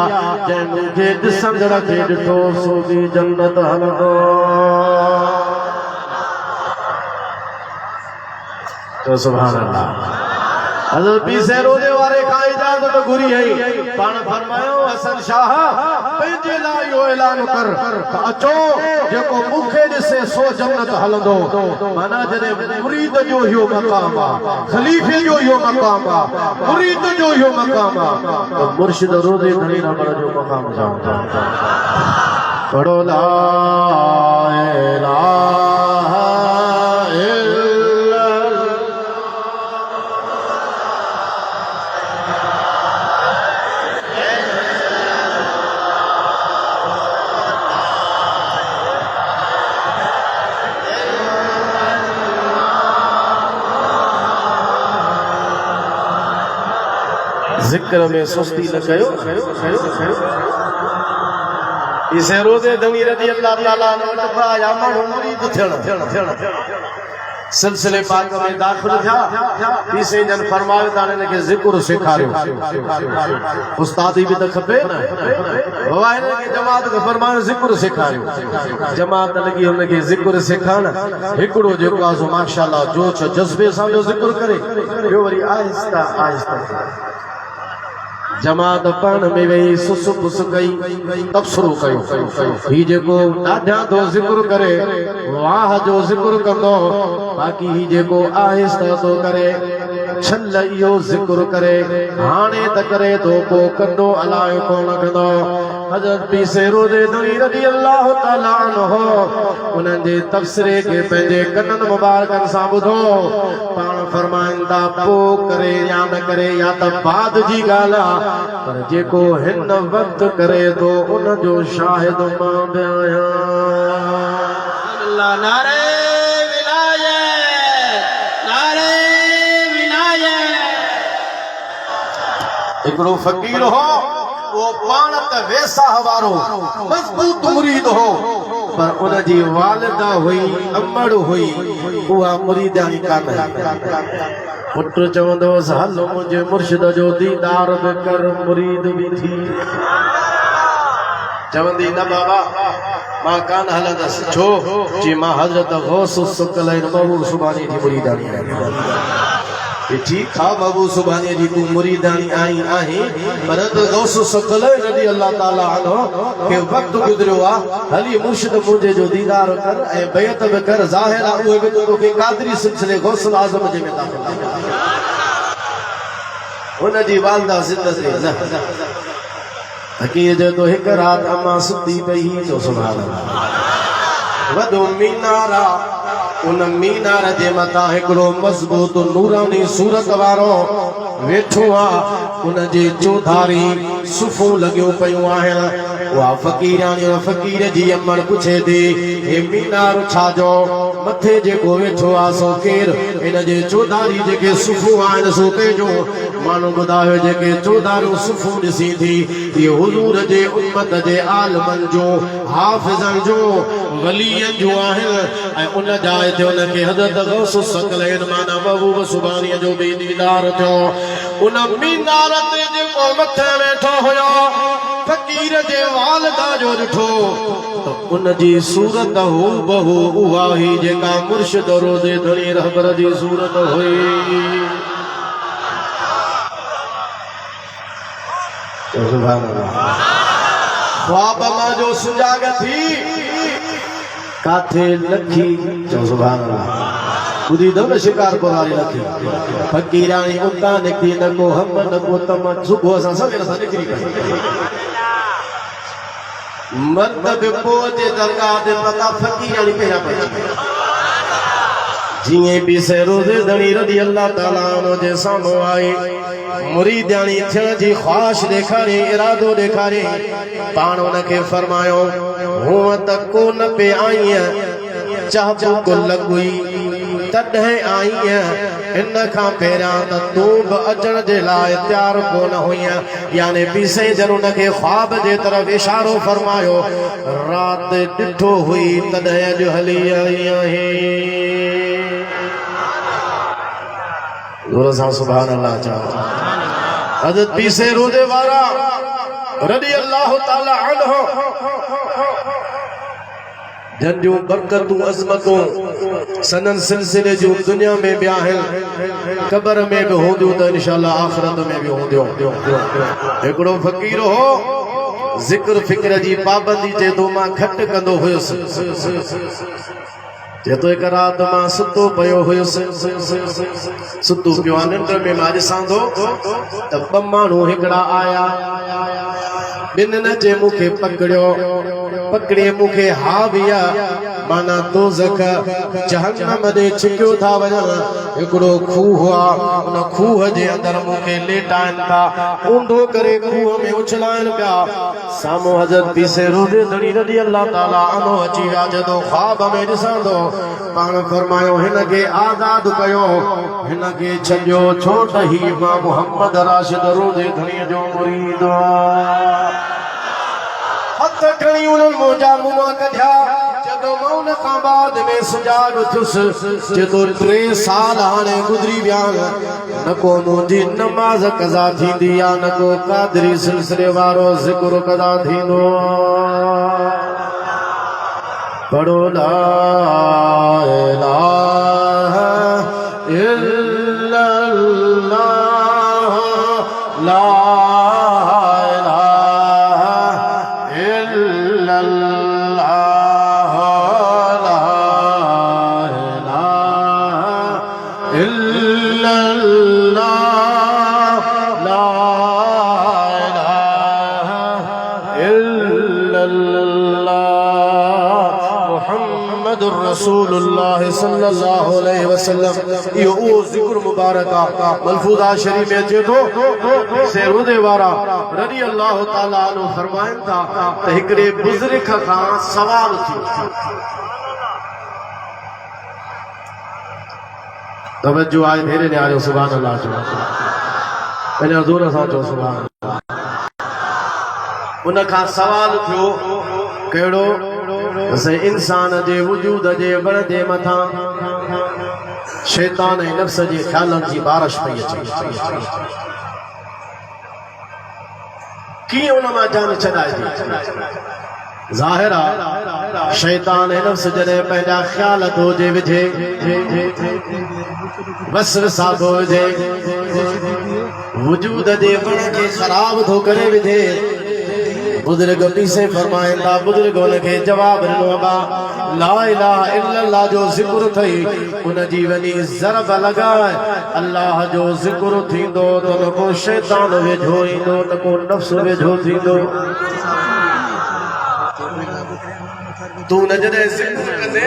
जंहिं मूंखे ॾिसंदड़ खे ॾिठो सो बि जन्नत हलंदो। तो सुभान अल्लाह। हज़रत पीसे रोज़े वारे खां इजाज़त घुरी है पाण फरमायो हसन शाह पंहिंजे लाइ इहो ऐलान कर अचो जेको मूंखे ॾिसे सो जन्नत हलंदो। माना जॾहिं मुरीद जो इहो मक़ाम आहे ख़लीफ़े जो इहो मक़ाम आहे मुरीद जो इहो मक़ाम आहे त मुर्शिद रोज़े धणी रमण जो मक़ाम छा पढ़ो ला इलाहा जिक्र में सुस्ती न कयो। इसे रोज़े धनी रज़ियल्लाहु ताला अन्हु आया माण्हू मुरीद थियण सिलसिले पाक में दाख़िल थिया पीसे जन फरमायो त हिनखे ज़िक्र सेखारियो उस्तादी बि त खपे न बाबा हिनखे जमात खे फरमायो ज़िक्र सेखारियो जमात लॻी हुनखे ज़िक्र सेखारण हिकिड़ो जेको आहे सो माशाअल्लाह जोश जज़्बे सां जो ज़िक्र करे ॿियो वरी आहिस्ता आहिस्ता जमात पढ़ण में वही सुस फुस कई तबसरो कयो ही जेको ॾाढा तो ज़िक्र करे वाह जो ज़िक्र कंदो बाक़ी ही जेको आहिस्ता तो करे छल इहो ज़िक्र करे हाणे त करे तो को कंदो अलाए कोन कंदो। हज़रत पीसे रोज़े धनी रज़ियल्लाहु ताला अन्हु उन्हनि जे तबसरे खे पंहिंजे कननि मुबारकनि सां ॿुधो पाण फरमाईंदा पोइ करे या न करे या त बाद जी ॻाल्हि आहे पर जेको हिन वक़्त करे थो उन जो शाहिद मां बि आहियां। नारे हिकिड़ो फ़कीर हो वो पाण त वेसा वारो मज़बूत मुरीद हो पर उन जी वालिदा हुई अमड़ हुई उहा मुरीदानी कान पुट चवंदो हुअसि हल मुंहिंजे मुर्शिद जो दीदार बि कर मुरीद बि थी चवंदी न बाबा मां कान हलंदसि छो जी मां हज़रत गौस सुकलैन महबूब सुभानी जी मुरीदानी ठीक है महबूब सुभानी जी तू मुरीदानी आई आही पर गौस सुकलैन रज़ियल्लाहु ताला अन्हु के वक्त गुजरियो आ हली मुर्शिद मुंहिंजे जो दीदार कर ऐं बैत बि कर ज़ाहिर आहे उहे बि तोखे क़ादरी सिलसिले गौसुल आज़म जे में दाख़िल हुन जी वालदा ज़िंदगी न हकीर जो तो हिकु रात अम्मा सुती पई जो सुभान अल्लाह वॾो मीनार आहे उन मीनार जे मथां हिकिड़ो मज़बूत नूरानी सूरत वारो वेठो आहे उन जे चौधारी सुफ़ूं लॻियो पियूं आहिनि उहा फ़कीराणी फ़कीर जी अमड़ पुछे थी हे मीनार छाजो मथे जेको वेठो आहे सो केरु हिन जे चौधारी जेके सुफ़ूं आहिनि सो कंहिंजो मानो ॿुधायो जेके 14 सुफ़ूं ॾिसी थी ये हुज़ूर जे उम्मत जे आलमन जो हाफ़िज़न जो वलियन जो आहिनि ऐं उन जाइ ते उनखे हज़रत गौस सकलैन माना महबूब सुभाणीअ जो बि दीदार थियो उन मीनार ते जेको मथे वेठो हुयो फ़कीर जे वालदा जो ॾिठो तो उन जी सूरत हू बहु उहा ही जेका मुर्शिद रोज़े धणी रहबर जी सूरत हुई सुभान अल्लाह ख्वाब मां जो सुजाग थी काथे लखी जो सुभान अल्लाह खुदी दम शिकार को वाली लखी फकीरानी उता निकली न को हम न को तम सुबह सा सवेरे सा निकली मतलब पोते दरगाह दे पता फकीरानी पेरा पई जिए भी से रोज़े धणी रज़ी अल्लाह ताला अन्हु जे साम्हूं आई मुरीदानी थियण जी ख्वाहिश ॾेखारी इरादो ॾेखारी पाण उनखे फरमायो हूअं त को न पे आईं चाहबो को लॻुई तॾहिं आईं इन खां पहिरियां त तूं बि अचण जे लाइ तयार कोन हुईं यानी पीसे जन उनखे ख्वाब जे तरफ़ इशारो फरमायो राति ॾिठो हुई तॾहिं अॼु हली आई आहे सुभान अल्लाह चओ हज़रत पीसे रोज़े वारा रज़ी अल्लाह ताला अन्हु जन जो बरकतूं अज़मतूं सनन सिलसिले जो दुनिया में भी आहिनि क़ब्र में भी हूंदियूं त इंशाअल्लाह आखिरत में भी हूंदियूं हिकिड़ो फ़कीर हो ज़िक्र फ़िक्र जी पाबंदी जे तो मां घटि कंदो हुयुसि जे तो एक रात मां सुतो पयो हुयुसि सुतो पियो निंड में मां ॾिसां थो त ॿ माण्हू हिकिड़ा आया ॿिन्हिनि जे मूंखे पकड़े मूंखे हा भैया माना दोज़ख जहन्नम ॾे छिकियो था वञनि हिकिड़ो खूह आहे उन खूह जे अंदरि मूंखे लेटाइनि था ऊंधो करे खूह में उछलाइनि पिया साम्हूं हज़रत पीसे रोज़े धणी रज़ी अल्लाह ताला अन्हु अची विया जॾहिं ख्वाब में ॾिसां थो पाण फरमायो हिनखे आज़ाद कयो हिनखे छॾियो छो त ही मां मोहम्मद राशिद रोज़े धणीअ जो मुरीद हथ खणी उन्हनि मुंहिंजा मुंहं कढिया जॾहिं मां उन खां बाद में सुजाग थियुसि जेतो 3 साल हाणे गुज़री विया न को मुंहिंजी नमाज़ क़ज़ा थींदी आहे न को क़ादरी सिलसिले वारो ज़िक्र क़ज़ा थींदो पढ़ो ला इलाहा इल्लल्लाह ला रसूलुल्लाह सल्लल्लाहु अलैहि वसल्लम यो ज़िक्र मुबारक मलफूज़ा शरीफ में अचे थो से रोज़े वारा रज़ी अल्लाह ताला अन्हु फरमाइनि था त हिकिड़े बुज़ुर्ग खां सवाल थियो तवज्जो आहे भेरे ने आयो सुभान अल्लाह जो पहिने हज़ूर सां चओ सुभान अल्लाह उन खां सवाल थियो कहिड़ो से इंसान जे वजूद जे बण जे मथां शैतान ऐं नफ्स जे ख़्यालनि जी बारिश पई अचे कीअं उन मां जान छॾाइजे ज़ाहिर आहे शैतान ऐं नफ्स जॾहिं पंहिंजा ख़्याल थो जे विझे वसवसा थो विझे वजूद जे बण खे ख़राब थो करे विझे बुजुर्ग पीसे फरमाइंदा बुजुर्ग उनखे जवाब ॾिनो अबा ला इलाहा इल्लल्लाह जो ज़िक्र थई उन जी वॾी ज़रब लॻाए अल्लाह जो ज़िक्र थींदो त न को शैतान वेझो ईंदो न को नफ्स वेझो थींदो तू न जॾहिं ज़िक्र कंदे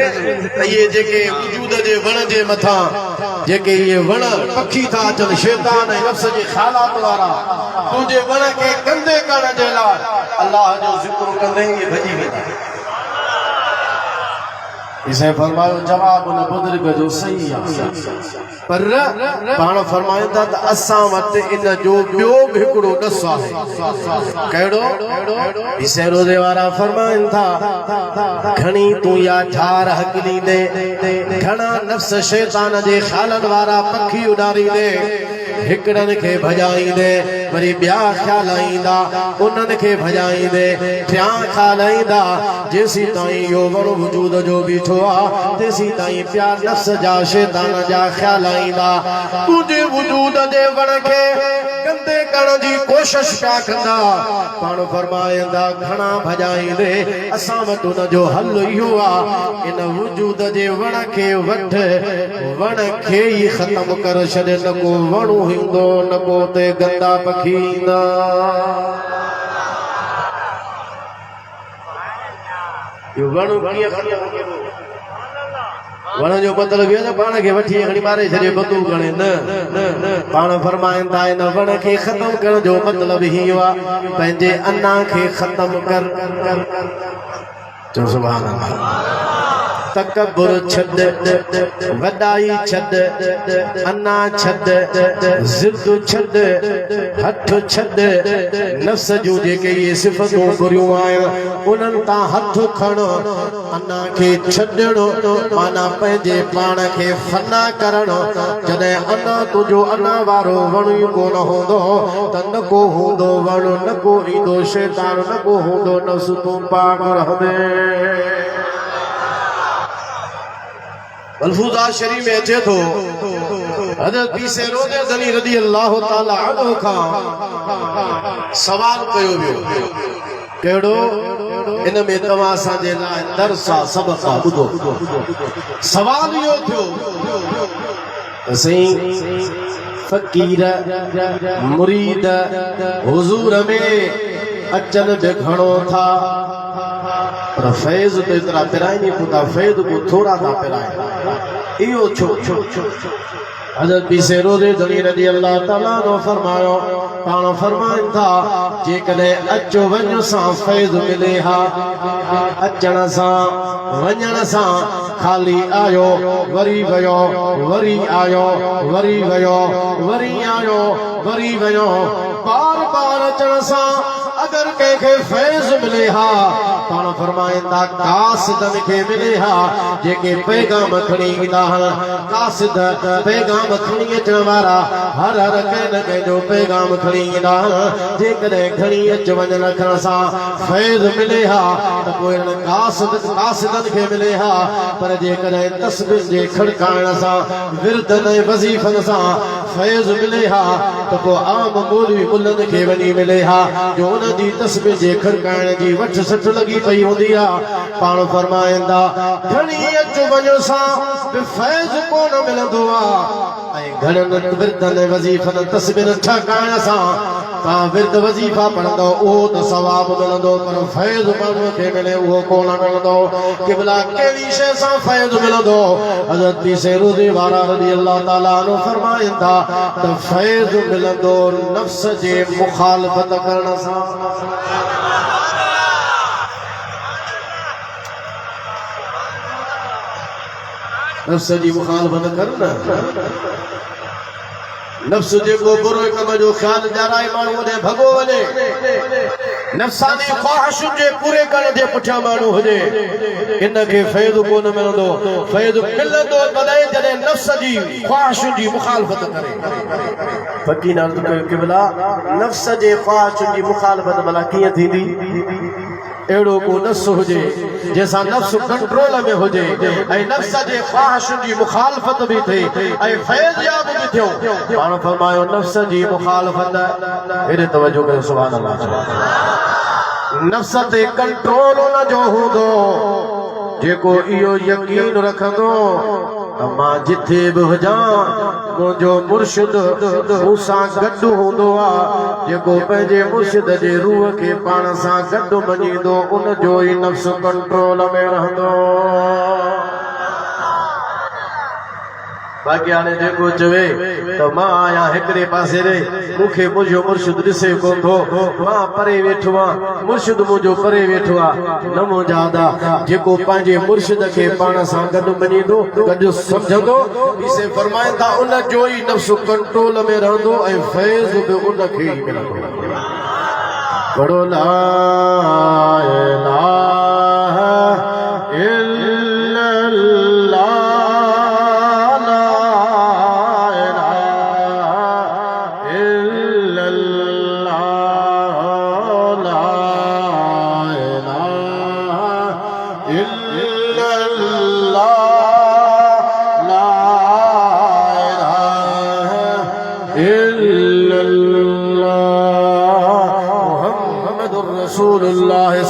त इहे जेके वजूद जे वण जे मथां जेके इहे वण पखी था अचनि शैतान ऐं नफ्स जे ख़्यालात वारा तुंहिंजे वण खे गंदे करण जे लाइ अल्लाह जो ज़िक्र कंदे इहे भॼी वेंदा इसे फरमायो जवाब उन बुजुर्ग जो सही आहे पर पाण फरमाईंदा त असां वटि इन जो ॿियो बि हिकिड़ो ॾस आहे कहिड़ो इसे रोज़े वारा फरमाइनि था घणी तूं या ठार हकलींदे घणा नफ़्स शैतान जे ख़्यालनि वारा पखी उॾारींदे हिकिड़नि खे भॼाईंदे वरी ॿिया ख़्याल ईंदा उन्हनि खे भॼाईंदे टियां ख़्याल ईंदा जेसीं ताईं इहो वण वजूद जो बीठो आहे तेसीं ताईं ॿिया नफ़्स जा शैतान जा ख़्याल ईंदा तुंहिंजे वजूद जे वण खे गंदे करण जी कोशिश पिया कंदा पाण फरमाईंदा घणा भॼाईंदे असां वटि उन जो हल इहो आहे इन वजूद जे वण खे वठ वण खे ई ख़तमु करे छॾे न को वणु हूंदो न को ते गंदा पखी ईंदा इहो वणु वण जो मतिलबु इहो न पाण खे वठी खणी मारे छॾे बंदूक खणे न पाण फरमाइनि था इन वण खे ख़तमु करण जो मतिलबु इहो आहे पंहिंजे अना खे ख़तमु कर चओ सुभान अल्लाह तकब्बुर छॾ वॾाई छॾ अना छॾ ज़िद छॾ हथ छॾ नफ़्स जूं जेके इहे सिफ़तूं बुरियूं आहिनि उन्हनि तां हथ खणो अना खे छॾणो माना पंहिंजे पाण खे फना करणो जॾहिं अना तुंहिंजो अना वारो वण ई कोन हूंदो त न को हूंदो वण न को ईंदो शैतान न को हूंदो नफ़्स तूं पाक रहंदे मलफूज़ा शरीफ में अचे थो हज़रत पीसे रोज़े ज़नी रज़ी अल्लाह ताला अन्हु खां सवाल कयो वियो कहिड़ो इन में तव्हां असांजे लाइ दर्स आहे सबक़ आहे ॿुधो सवाल इहो थियो असीं फ़क़ीर मुरीद हुज़ूर में अचनि बि घणो था पर फैज़ तो इतना पिराइनी पुता फैज़ को थोड़ा था पिराए इहो छो हज़रत पीसे रोज़े ज़नी रज़ी अल्लाह ताला ने फरमायो पाण फरमाइनि था जेकॾहिं अचो वञ सां फैज़ मिले हा अचण सां वञण सां खाली आयो वरी वियो वरी आयो वरी वियो वरी आयो वरी वियो बार बार अचण सां अगर कंहिंखे फैज़ मिले हा पाण फरमाईंदा कासिदनि खे मिले हा जेके पैगाम खणी ईंदा आहिनि कासिद पैगाम खणी अचण वारा हर हर कंहिं न कंहिं जो पैगाम खणी ईंदा आहिनि जेकॾहिं खणी अच वञ रखण सां फैज़ मिले हा त पोइ कासिदनि खे मिले हा पर जेकॾहिं तस्बीह जे खड़काइण सां विर्दनि ऐं वज़ीफ़नि सां फैज़ मिले हा त पोइ आम मौलवी मुल्लनि खे वञी मिले हा जो उन जी तस्बीह जे खड़काइण जी वठ सठ लगी पई हूंदी आहे पाण फरमाईंदा घणी अच वञ सां बि फैज़ कोन मिलंदो आहे ऐं घणनि विर्दनि वज़ीफ़नि तस्बीह ठकाइण सां तव्हां विर्द वज़ीफ़ा पढ़ंदो उहो त सवाबु मिलंदो पर फैज़ माण्हूअ खे मिले उहो कोन मिलंदो क़िबला कहिड़ी शइ सां फैज़ मिलंदो हज़रत पीसे रोज़े वारा रज़ी अल्लाह ताला अन्हु फरमाइनि था त फैज़ मिलंदो नफ़्स जे मुखालफ़त करण सां नफ़्स जी मुखालफ़त कर न नफ़्स जेको बुरो कम जो ख़्याल ॼाणाए माण्हू ॾे भॻो वञे नफ़्सानी ख़्वाहिशुनि जे पूरे करण जे पुठियां माण्हू हुजे इनखे फैज़ कोन मिलंदो फैज़ मिलंदो तॾहिं जॾहिं नफ़्स जी ख़्वाहिशुनि जी मुखालफ़त करे फ़क़ीर अर्ज़ कयो क़िबला नफ़्स जे ख़्वाहिशुनि जी मुखालफ़त भला कीअं थींदी अहिड़ो को नफ़्स हुजे जंहिंसां नफ़्स कंट्रोल में हुजे ऐं नफ़्स जे ख़्वाहिशुनि जी मुखालफ़त बि थिए ऐं फैज़याब बि थियो पाण फरमायो नफ़्स जी मुखालफ़त हेॾे तवजो कयो सुभान अल्लाह नफ़्स ते कंट्रोल उन जो हूंदो जेको इहो यकीन रखंदो त मां जिथे बि हुजां मुंहिंजो मुर्शिद मूंसां गॾु हूंदो आहे जेको पंहिंजे मुर्शिद जे रूह खे पाण सां गॾु मञींदो उन जो ई नफ़्स कंट्रोल में रहंदो बाक़ी हाणे जेको चवे त मां आहियां हिकिड़े पासे रे मूंखे मुंहिंजो मुर्शिद ॾिसे कोन थो मां परे वेठो आहियां मुर्शिद मुंहिंजो परे वेठो आहे न मुंहिंजा आदा जेको पंहिंजे मुर्शिद खे पाण सां गॾु मञींदो गॾु सम्झंदो इसे फरमाइनि था उन जो ई नफ़्स कंट्रोल में रहंदो ऐं फैज़ बि उन खे ई मिलंदो पढ़ो ला इलाहा इल्लल्लाह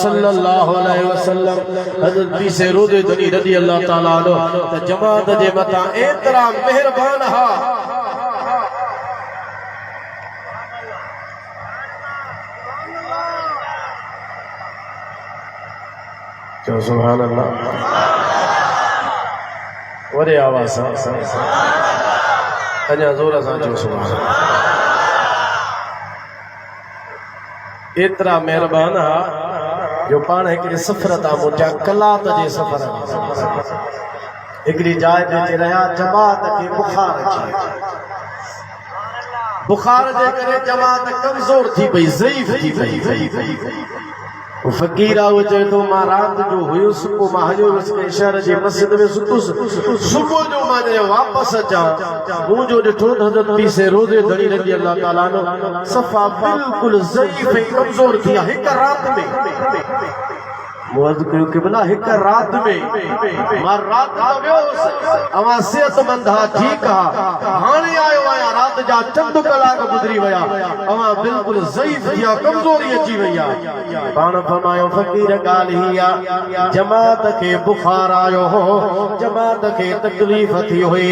सल्लल्लाहु अलैहि वसल्लम हज़रत पीसे रोदे दनी रज़ी अल्लाह ताला अन्हु त जमात जे मथा एतिरा मेहरबान हा चो सुभान अल्लाह वरे आवाज़ सां अञा ज़ोर सां चो सुभान अल्लाह एतिरा मेहरबान हा जो पाण हिकिड़े सफ़र तां मोटिया कलात जे सफ़र हिकिड़ी जाइ ते रहिया जमात खे बुखार जे करे जमात कमज़ोर थी पई ज़ईफ़ थी पई फकीर आओ चए तो मां रात जो हुयुसि पोइ मां हलियो वियुसि शहर जे मस्जिद में सुतुसि सुबुह जो मां वापसि अचां मुंहिंजो ॾिठो हज़रत पीसे रोज़े दणी रज़ी अल्लाह ताला अन्हु सफ़ा बिल्कुलु ज़ईफ़ ऐं कमज़ोर थी विया हिक रात में मुअद कयो कि भला हिक रात में मां रात जो वियोसि अवां सेहतमंद हा ठीकु हा हाणे आयो आहियां रात जा चंद कलाक गुज़री विया अवां बिल्कुलु ज़ईफ़ थी विया कमज़ोरी अची वई आहे पाण फरमायो फ़कीर ॻाल्हि ही आहे जमात खे बुखार आयो हो जमात खे तकलीफ़ थी हुई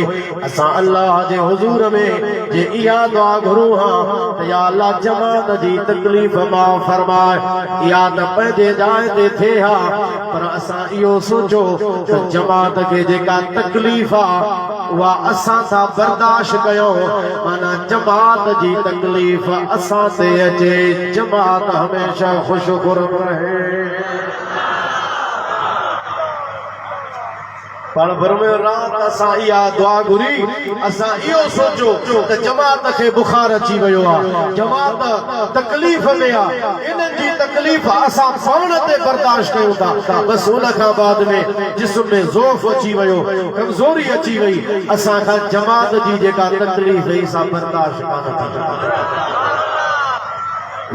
असां अल्लाह जे हुज़ूर में जे इहा दुआ घुरूं हा त या अल्लाह जमात जी तकलीफ़ माफ़ फरमाए इहा त पंहिंजे जाइ ते थिए हा पर असां इहो सोचो त जमात खे जेका तकलीफ़ आहे उहा असां सां बर्दाश्त कयो माना जमात जी तकलीफ़ असां ते अचे जमात हमेशा ख़ुशख़ुर्म रहे पाण फरमायो रात असां इहा दुआ घुरी असां इहो सोचो त जमात खे बुखार अची वियो आहे जमात तकलीफ़ में आहे इन्हनि जी तकलीफ़ असां पाण ते बर्दाश्त कयूं था बसि उन खां बाद में जिस्म में ज़ोफ़ अची वियो कमज़ोरी अची वई असां खां जमात जी जेका तकलीफ़ हुई सा बर्दाश्त कान थी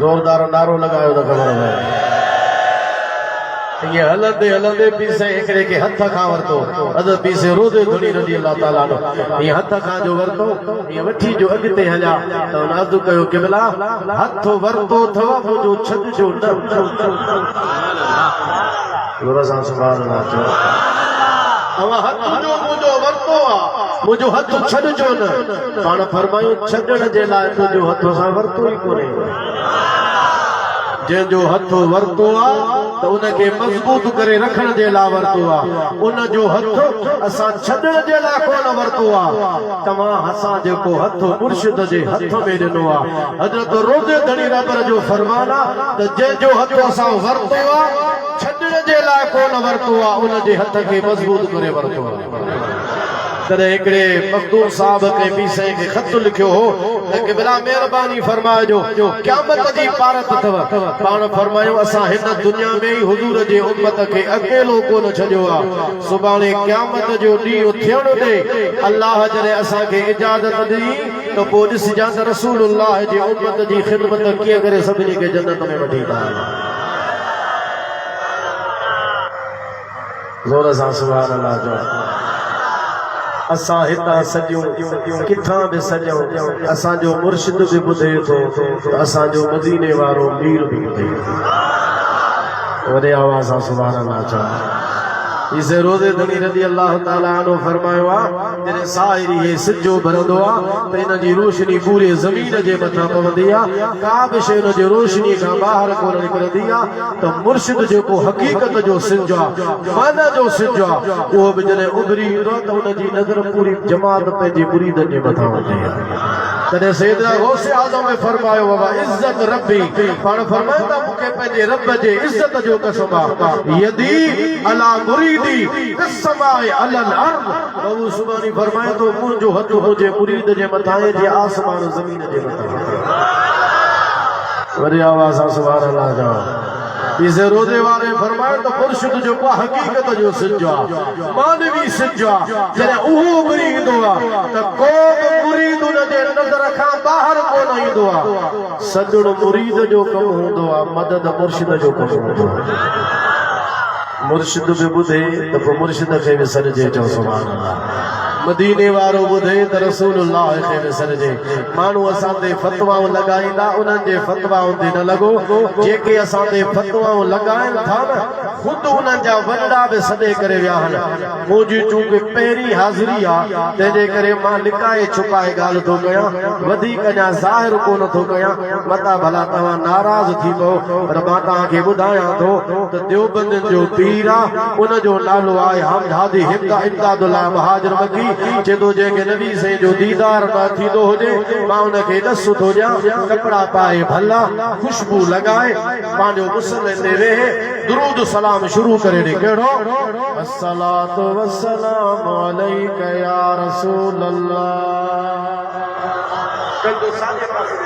ज़ोरदार नारो लॻायो त ख़बर पए ये हलंदे हलंदे पीसे हिकिड़े खे हथ खां वरितो हज़रत पीसे रोज़े दणी रज़ी अल्लाह ताला अन्हु ये हथ खां जो वरितो ये वठी जो अॻिते हलिया त हुन अर्ज़ु कयो कि भला हथ वरितो अथव मुंहिंजो छॾिजो न ज़ोर सां सुभान अल्लाह चओ अवां हथ जो मुंहिंजो वरितो आहे मुंहिंजो हथ छॾिजो न पाण फरमायूं छॾण जे लाइ तुंहिंजो हथ सां वरितो ई कोन्हे जंहिंजो हथ वरितो आहे त उनखे मज़बूत करे रखण जे लाइ वरितो आहे उन जो हथ असां छॾण जे लाइ कोन वरितो आहे तव्हां असां जेको हथ मुर्शिद जे हथ में ॾिनो आहे हज़रत रोज़े दणी रबर जो फरमान आहे त जंहिंजो हथ असां वरितो आहे छॾण जे लाइ कोन वरितो आहे उन जे हथ खे मज़बूत करे वरितो आहे तॾहिं हिकिड़े मखदूम साहब खे पीसे खे ख़त लिखियो हो त कि भला महिरबानी फरमाइजो क़यामत जी पारत अथव पाण फरमायो असां हिन दुनिया में ई हुज़ूर जे उम्मत खे अकेलो कोन छॾियो आहे सुभाणे क़यामत जो ॾींहुं थियण ॾे अल्लाह जॾहिं असांखे इजाज़त ॾिनी त पोइ ॾिसजां त रसूलुल्लाह जी उम्मत जी ख़िदमत कीअं करे सभिनी खे जन्नत में वठी था ज़ोर सां सुभान अल्लाह जो असां हितां सॼियूं किथां बि सॼूं असांजो मुर्शिद बि ॿुधे थो असांजो मदीने वारो मीर बि ॿुधे थो वॾे आवाज़ सां सुभान अल्लाह चओ इसे रोज़े धनी रज़ी अल्लाह ताला अन्हु फरमायो जॾहिं साहिरी हे सिजो भरंदो त इन जी रोशनी पूरे ज़मीन जे मथां पवंदी का बि शइ उन जी रोशनी खां ॿाहिरि कोन निकिरंदी त मुर्शिद जेको हक़ीक़त जो सिज माना जो सिज उहो बि जॾहिं उभरी ईंदो त उन जी नज़र पूरी जमात पंहिंजे मुरीदनि जे मथां हूंदी तॾहिं सैयदना गौसे आज़म में फरमायो बाबा इज़्ज़त रब्बी पाण फरमाईंदा मूंखे पंहिंजे रब जे इज़्ज़त जो कसम यदी अला मुरीदी कसमाए अलल अर्द अबू सुबानी फरमाए तो मुंहिंजो हथ मुंहिंजे मुरीद जे मथां जे आसमान ज़मीन जे मथां वरी आवाज़ सां सुभान अल्लाह जा इसे रोज़े वारे फरमाए तो मुर्शिद जो को हकीकत जो सिज मानवी सिज जॾहिं उहो उभरी ईंदो त को बि मुरीद उन जे नज़र खां ॿाहिरि कोन ईंदो सॼण मुरीद जो कमु हूंदो मदद मुर्शिद जो कमु हूंदो मुर्शिद बि ॿुधे त पोइ मुर्शिद खे विसरजे चओ सुभान अल्लाह मदीने वारो ॿुधे त रसूलुल्लाह खे विसरजे माण्हू असां ते फतवाऊं लॻाईंदा उन्हनि जे फतवाउनि ते न लॻो जेके असां ते फतवाऊं लॻाइनि था न ख़ुदि उन्हनि जा वॾड़ा बि सॾे करे विया आहिनि मुंहिंजी चूंकि पहिरीं हाज़िरी तंहिंजे करे मां लिकाए छुपाए ॻाल्हि थो कयां वधीक अञा ज़ाहिर कोन थो कयां मता भला तव्हां नाराज़ थी पओ पर मां तव्हांखे ॿुधायां थो त देवबंदियुनि जो पीर उन जो नालो आहे हमदादी इमदादुल्लाह महाजर मकी चेतो जेके नबी से जो दीदार न थींदो हुजे मां उनखे ॾस थो ॾियां कपिड़ा पाए भला खुशबू लगाए पंहिंजो मुसले ते वेहे दुरूद सलाम शुरू करे ॾे कहिड़ो अस्सलातु वस्सलामु अलैका या रसूल अल्लाह कंदो साजे पासे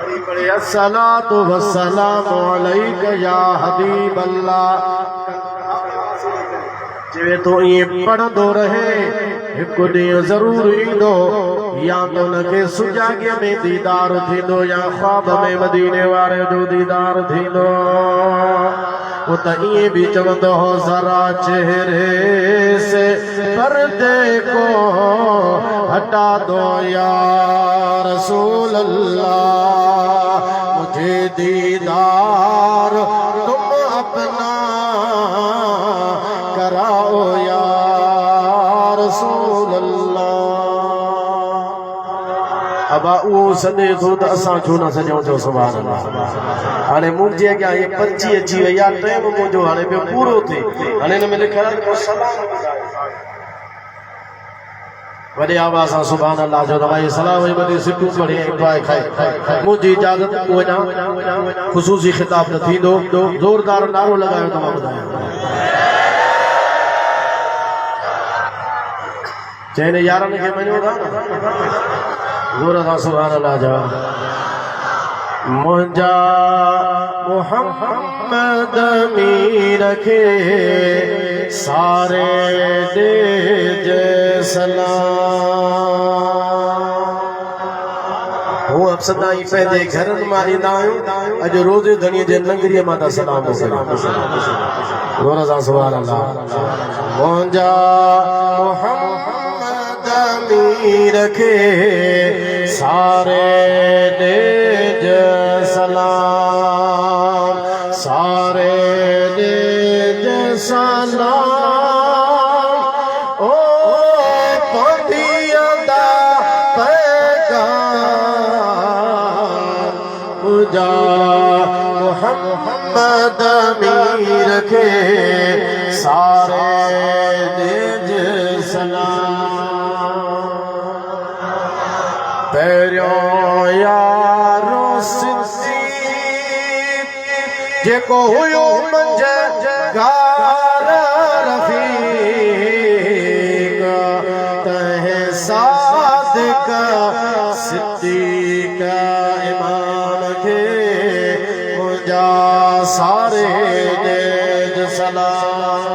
वरी पढ़े अस्सलातु वस्सलामु अलैका या हबीब अल्लाह चवे तो ये पढ़ंदो रहे हिकु ॾींहुं ज़रूर ईंदो या तो उनखे सुजाॻीअ में दीदार थींदो या ख्वाब में मदीने वारे जो दीदार थींदो वो त ईअं बि चवंदो हो ज़रा चेहरे से पर्दे को हटा दो या रसूल अल्लाह मुझे दीदार तुम अपना कराओ या रसूल अल्लाह अबा वो सदे तो असां छो न सजूं चो सुभान अल्लाह हाणे मुंहिंजे अॻियां ये पर्ची अची वई आहे टाइम मुंहिंजो हाणे ॿियो पूरो थिए हाणे हिन में लिखियलु आहे सलाम वॾे आवाज़ सां सुभान अल्लाह जो त भाई सलाम वई वॾी सिटूं पढ़ी पाए खाए मुंहिंजी इजाज़त वञा ख़ुसूसी ख़िताब त थींदो ज़ोरदार नारो लॻायो त मां ॿुधायां चइनि यारनि खे मञो था ज़ोर सां सुभान अल्लाह जा मुंहिंजा मोहम्मद मीर खे सारे ॾिजे सलाम हूअं सदा ई पंहिंजे घरनि मां ईंदा आहियूं अॼु रोज़े धणीअ जे लंगरीअ मां था सलाम ज़ोर सां सुभान अल्लाह मुंहिंजा मोहम्मद मीर खे सारे ॾिजे सलाम सारे ॾिजे सलाम ओ पंडियंदा पैगाम मुंहिंजा मोहम्मद मीर खे सारे ॾिजे सलाम पहिरियों यारो सिद्दीक़ जेको हुयो मंझगार रफ़ीक तंहिं सादिक सिद्दीक़ इमाम खे मुंहिंजा सारे ॾिज सलाम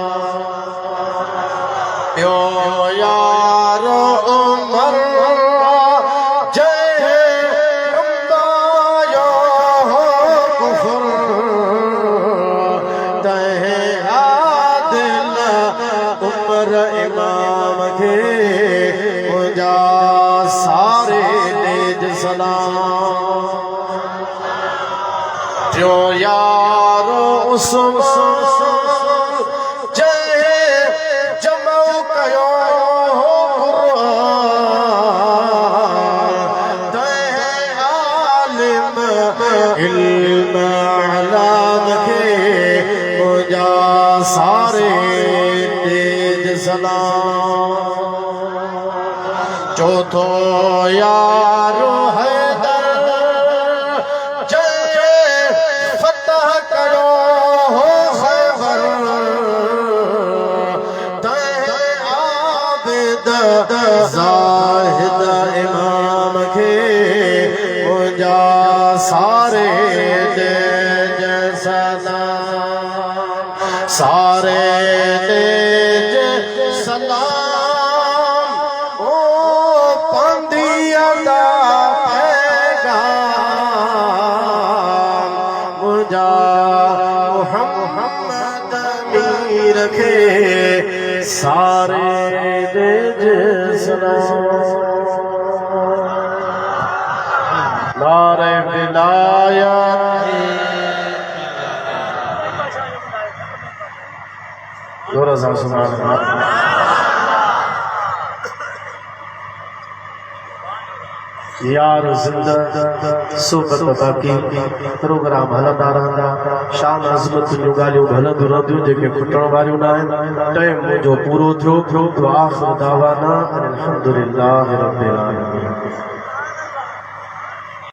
ॿियो यारो उमर इमाम खे मुंहिंजा सारे ॾिज सलाम जो यारो उस्मान जंहिं तेज सलाम चौथो यारो हैदर जय फतह करो हो खैबर तय आबिद ज़ाहिद इमाम के मुझा सारे दे सलाम सारे दे सलाम ओ पंदिया दा पैगाम मुझा मोहम्मद नी रखे सारे दे सलाम नारे विलायत यार जिंदा सोबत बाकी प्रोग्राम हलंदा रहंदा शान अज़मत जूं ॻाल्हियूं हलंदियूं रहंदियूं जेके खुटण वारियूं न आहिनि टाइम मुंहिंजो पूरो थियो तो आख़िर दावाना अल्हम्दुलिल्लाह रब्बिल आलमीन।